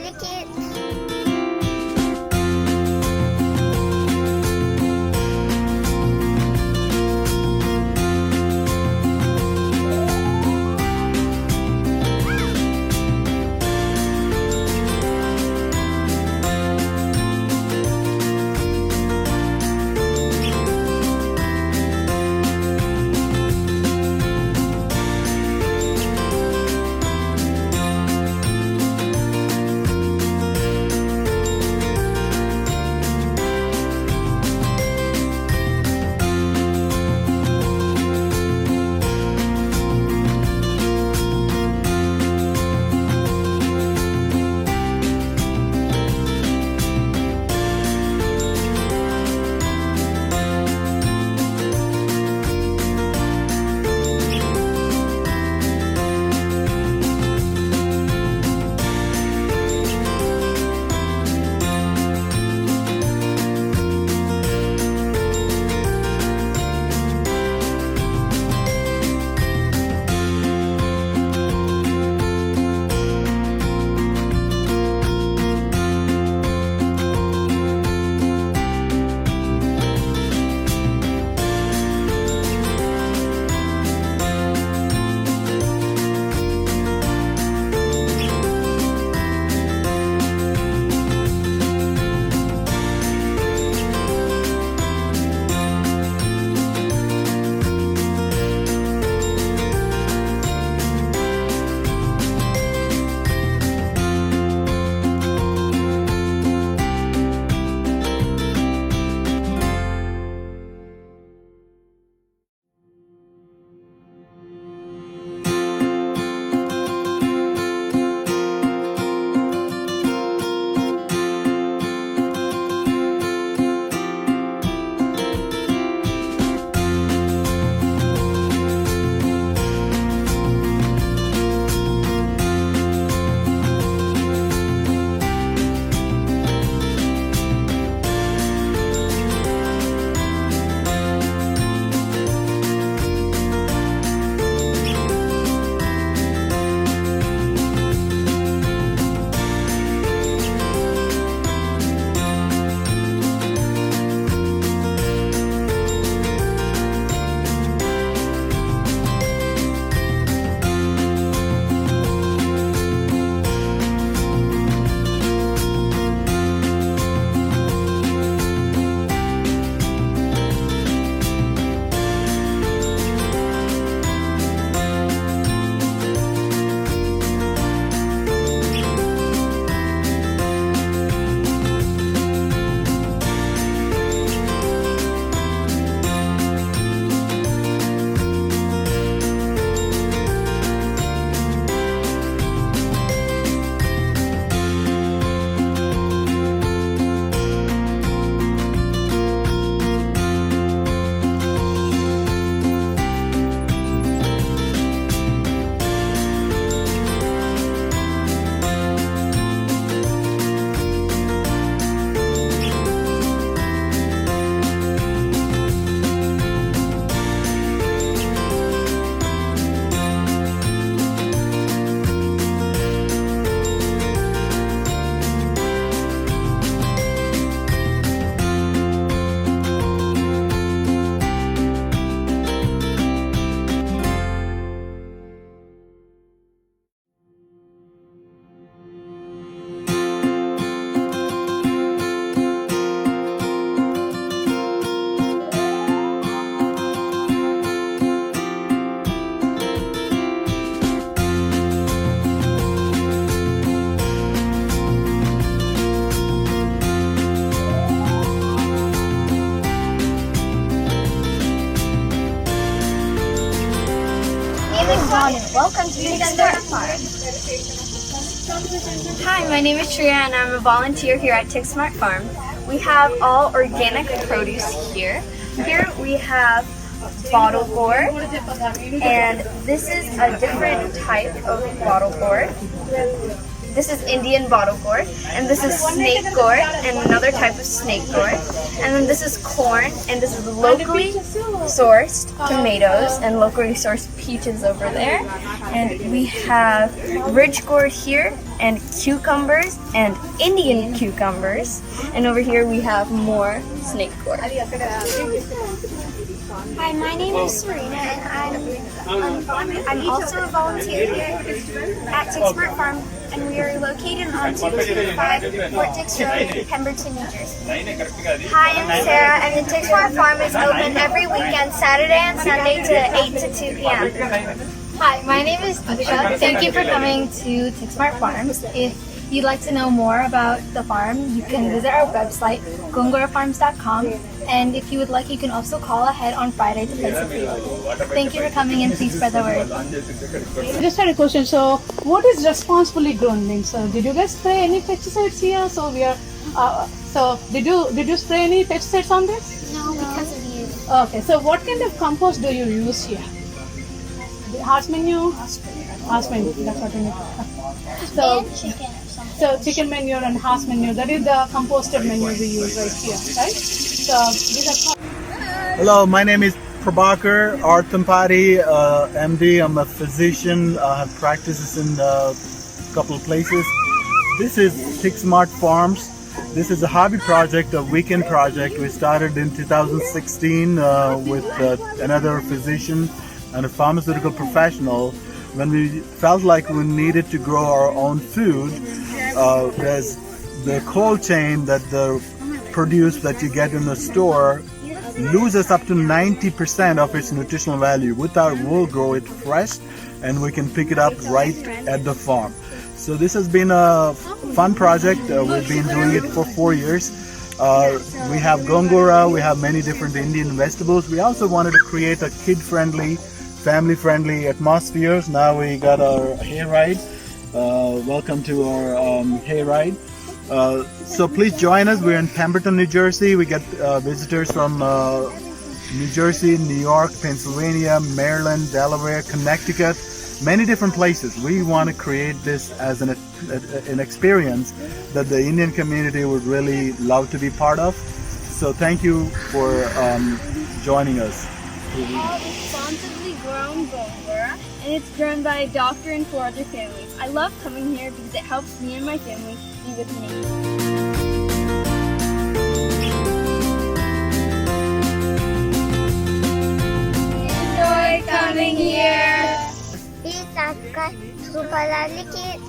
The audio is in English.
like it. Welcome to Tiksmart Farm. Hi, my name is Shreya and I'm a volunteer here at Tiksmart Farm. We have all organic produce here. Here we have bottle gourd, and this is a different type of bottle gourd. this is Indian bottle gourd, and this is snake gourd, and another type of snake gourd. And then this is corn, and this is locally sourced tomatoes and locally sourced peaches over there. And we have ridge gourd here, and cucumbers, and Indian cucumbers. And over here we have more snake gourd. Hi, my name is Serena, and I'm also a volunteer here at Tiksmart Farm, and we are located on 225 Fort Dix Road, Pemberton, New Jersey. Hi, I'm Sarah, and the Tiksmart Farm is open every weekend, Saturday and Sunday to 8 to 2 p.m. Hi, my name is Diksha. Thank you for coming to Tiksmart Farms. If you'd like to know more about the farm, you can visit our website, gongurafarms.com. And if you would like, you can also call ahead on Friday to place a pre-order. Thank you for coming, and please spread the word. I just had a question. So, what is responsibly grown means? Did you guys spray any pesticides here? So we are. So did you spray any pesticides on this? No, because of you. Okay. So what kind of compost do you use here? The horse manure. Horse manure. That's what we need. So. And chicken or something. So chicken manure and horse manure, that is the composted manure we use right here, right? So these are. Hello, my name is Prabhakar Arthampati, MD. I'm a physician. I have practices in a couple of places. This is Tiksmart Farms. This is a hobby project, a weekend project. We started in 2016 with another physician and a pharmaceutical professional. When we felt like we needed to grow our own food, there's the cold chain that the produce that you get in the store loses up to 90% of its nutritional value. With our we'll grow it fresh, and we can pick it up right at the farm. So this has been a fun project. We've been doing it for 4 years. We have Gongura, we have many different Indian vegetables. We also wanted to create a kid-friendly, family-friendly atmosphere. Now we got our hayride. Welcome to our hayride. So please join us. We're in Pemberton, New Jersey. We get visitors from New Jersey, New York, Pennsylvania, Maryland, Delaware, Connecticut, many different places. We want to create this as an experience that the Indian community would really love to be part of. So thank you for joining us. Responsibly grown Gongura, and it's grown by a doctor and 4 other families. I love coming here because it helps me and my family be with nature. Enjoy coming here! Please subscribe to Palaliki